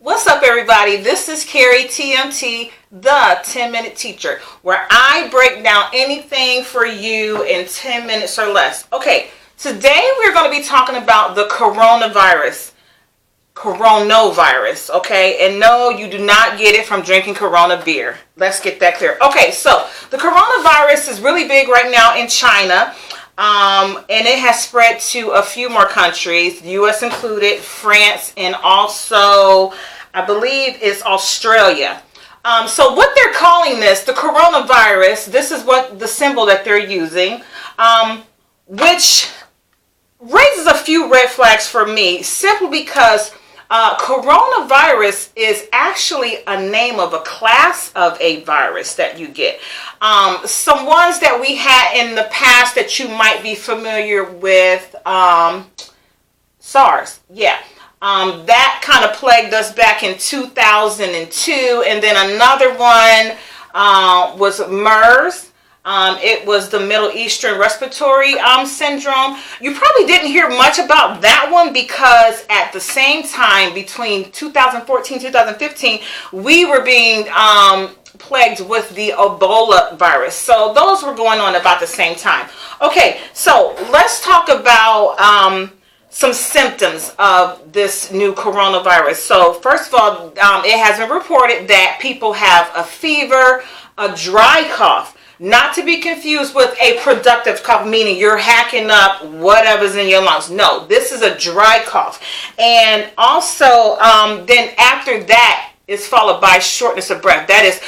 What's up, everybody? This is Carrie TMT, the 10-minute teacher, where I break down anything for you in 10 minutes or less. Okay, today we're going to be talking about the coronavirus. Okay? And no, you do not get it from drinking Corona beer. Let's get that clear. Okay, so the coronavirus is really big right now in China. And it has spread to a few more countries, the U.S. included, France, and also, I believe, it's Australia. So what they're calling this, the coronavirus, this is what the symbol that they're using, which raises a few red flags for me, simply because coronavirus is actually a name of a class of a virus that you get. Some ones that we had in the past that you might be familiar with, SARS, yeah. That kind of plagued us back in 2002, and then another one was MERS. It was the Middle Eastern Respiratory Syndrome. You probably didn't hear much about that one because at the same time, between 2014 2015, we were being plagued with the Ebola virus. So those were going on about the same time. Okay, so let's talk about some symptoms of this new coronavirus. So first of all, it has been reported that people have a fever, a dry cough, not to be confused with a productive cough, meaning you're hacking up whatever's in your lungs. No, this is a dry cough. And also, then after that is followed by shortness of breath. That is,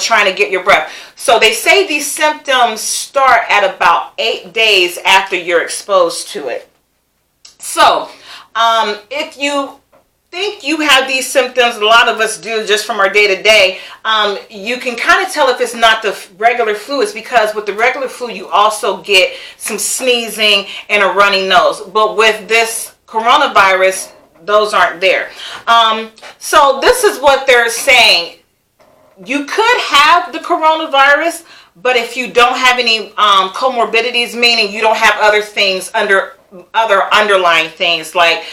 trying to get your breath. So they say these symptoms start at about 8 days after you're exposed to it. So, if you think you have these symptoms, a lot of us do just from our day-to-day, you can kind of tell if it's not the regular flu. It's because with the regular flu, you also get some sneezing and a runny nose. But with this coronavirus, those aren't there. So this is what they're saying. You could have the coronavirus, but if you don't have any comorbidities, meaning you don't have other things other underlying things like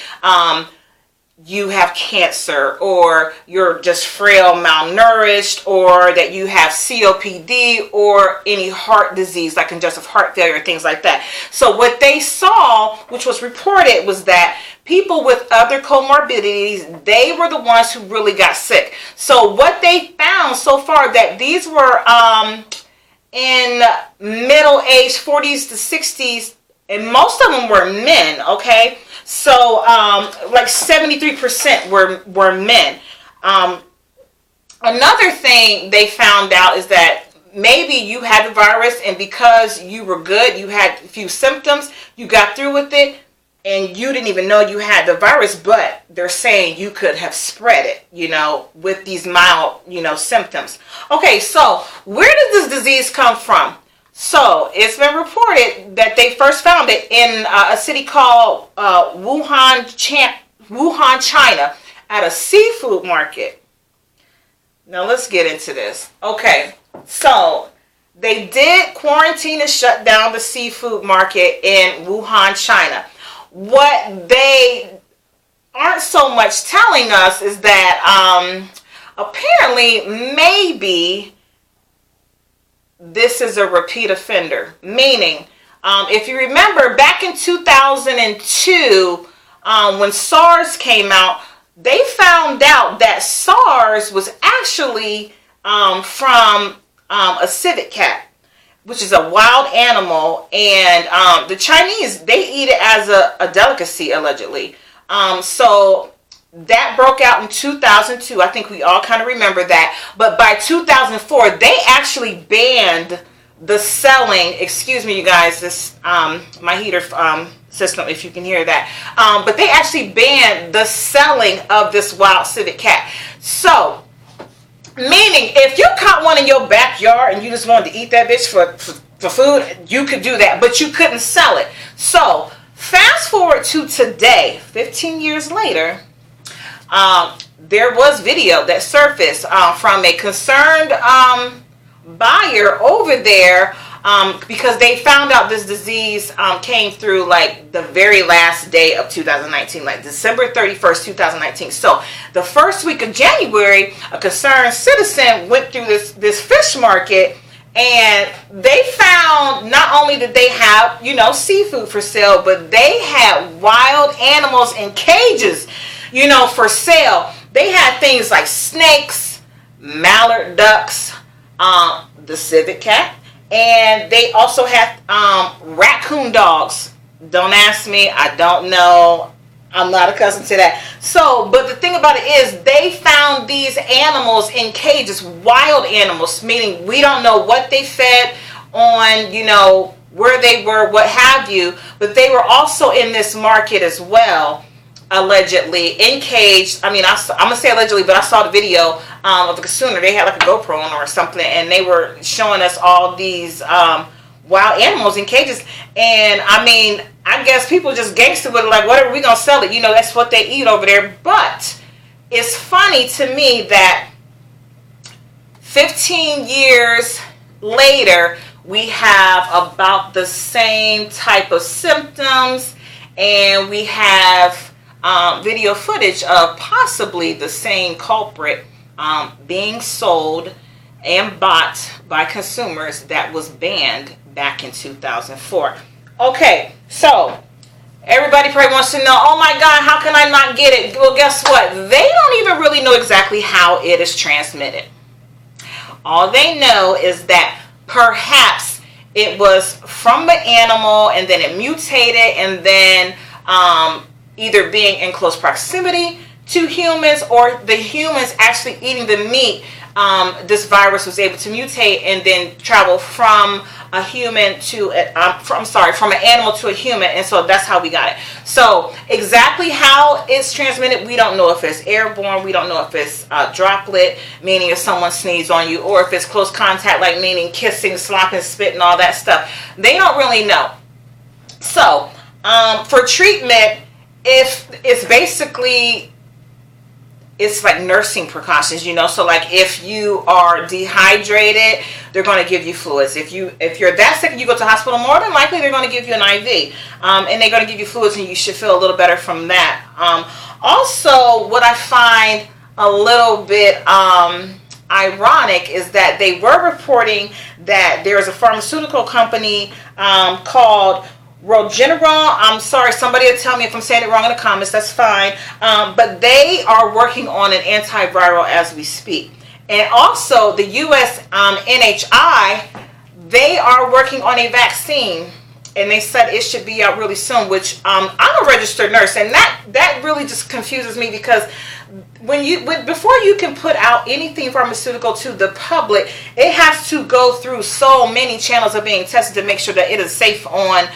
you have cancer, or you're just frail, malnourished, or that you have COPD or any heart disease like congestive heart failure, things like that. So what they saw, which was reported, was that people with other comorbidities, they were the ones who really got sick. So what they found so far, that these were in middle age, 40s to 60s, and most of them were men, okay? So, like 73% were men. Another thing they found out is that maybe you had the virus, and because you were good, you had a few symptoms, you got through with it, and you didn't even know you had the virus, but they're saying you could have spread it, with these mild, symptoms. Okay, so where does this disease come from? So it's been reported that they first found it in a city called Wuhan, China, at a seafood market. Now let's get into this. Okay, so they did quarantine and shut down the seafood market in Wuhan, China. What they aren't so much telling us is that apparently maybe this is a repeat offender, meaning if you remember back in 2002 when SARS came out, they found out that SARS was actually from a civet cat, which is a wild animal, and the Chinese, they eat it as a delicacy, allegedly. So that broke out in 2002. I think we all kind of remember that. But by 2004, they actually banned the selling, excuse me, you guys, this, my heater system, if you can hear that. But they actually banned the selling of this wild civet cat. So, meaning, if you caught one in your backyard and you just wanted to eat that bitch for food, you could do that, but you couldn't sell it. So, fast forward to today, 15 years later, there was video that surfaced from a concerned buyer over there because they found out this disease came through like the very last day of 2019, like December 31st, 2019. So the first week of January, a concerned citizen went through this fish market, and they found not only did they have, seafood for sale, but they had wild animals in cages, for sale. They had things like snakes, mallard ducks, the civet cat, and they also had raccoon dogs. Don't ask me, I don't know. I'm not accustomed to that. So, but the thing about it is they found these animals in cages, wild animals, meaning we don't know what they fed on, where they were, what have you, but they were also in this market as well, allegedly, in cage. I mean, I'm going to say allegedly, but I saw the video of a consumer. They had like a GoPro on or something, and they were showing us all these wild animals in cages. And I mean, I guess people just gangster with it, like, whatever, we gonna sell it, that's what they eat over there. But it's funny to me that 15 years later we have about the same type of symptoms, and we have video footage of possibly the same culprit being sold and bought by consumers that was banned back in 2004. Okay, so everybody probably wants to know, oh my God, how can I not get it? Well, guess what? They don't even really know exactly how it is transmitted. All they know is that perhaps it was from the animal and then it mutated, and then either being in close proximity to humans, or the humans actually eating the meat, this virus was able to mutate and then travel from a human to from an animal to a human, and so that's how we got it. So exactly how it's transmitted, we don't know. If it's airborne, we don't know. If it's droplet, meaning if someone sneezes on you, or if it's close contact, like meaning kissing, slopping, spit, and all that stuff. They don't really know. So for treatment, if it's basically, it's like nursing precautions, so like if you are dehydrated, they're going to give you fluids. If you're that sick and you go to the hospital, more than likely they're going to give you an IV, and they're going to give you fluids, and you should feel a little better from that. Also, what I find a little bit ironic is that they were reporting that there is a pharmaceutical company called Regeneron. I'm sorry, somebody will tell me if I'm saying it wrong in the comments, that's fine. But they are working on an antiviral as we speak. And also the US NHI, they are working on a vaccine, and they said it should be out really soon, which I'm a registered nurse, and that really just confuses me, because before you can put out anything pharmaceutical to the public, it has to go through so many channels of being tested to make sure that it is safe on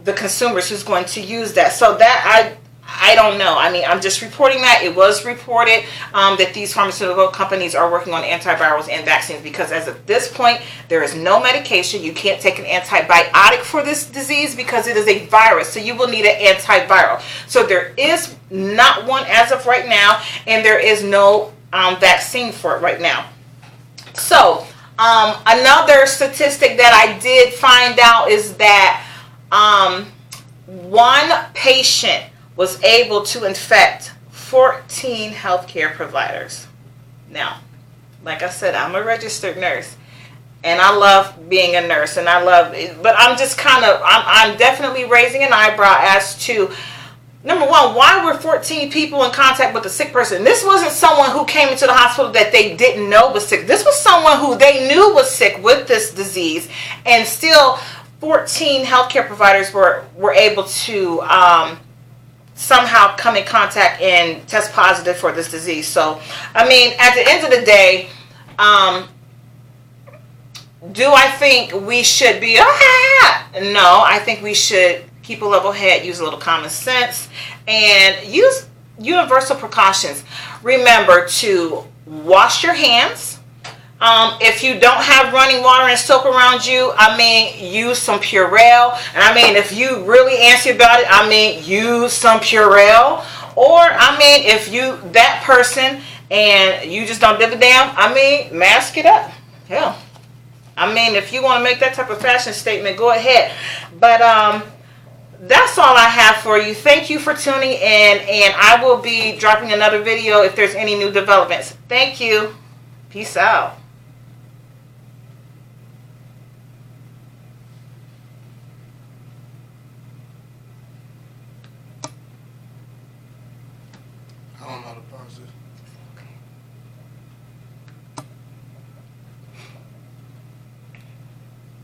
the consumers who's going to use that. So that I don't know. I mean, I'm just reporting that. It was reported that these pharmaceutical companies are working on antivirals and vaccines, because as of this point, there is no medication. You can't take an antibiotic for this disease because it is a virus. So you will need an antiviral. So there is not one as of right now, and there is no vaccine for it right now. So another statistic that I did find out is that one patient was able to infect 14 healthcare providers. Now, like I said, I'm a registered nurse, and I love being a nurse, and I love it, but I'm just I'm definitely raising an eyebrow as to, number one, why were 14 people in contact with a sick person? This wasn't someone who came into the hospital that they didn't know was sick. This was someone who they knew was sick with this disease, and still 14 healthcare providers were able to somehow come in contact and test positive for this disease. So, I mean, at the end of the day, do I think we should be, no, I think we should keep a level head, use a little common sense, and use universal precautions. Remember to wash your hands. If you don't have running water and soap around you, I mean, use some Purell. And I mean, if you really antsy about it, I mean, use some Purell. Or, I mean, if you, that person, and you just don't give a damn, I mean, mask it up. Hell, I mean, if you want to make that type of fashion statement, go ahead. But that's all I have for you. Thank you for tuning in, and I will be dropping another video if there's any new developments. Thank you. Peace out. I don't know how to pause it.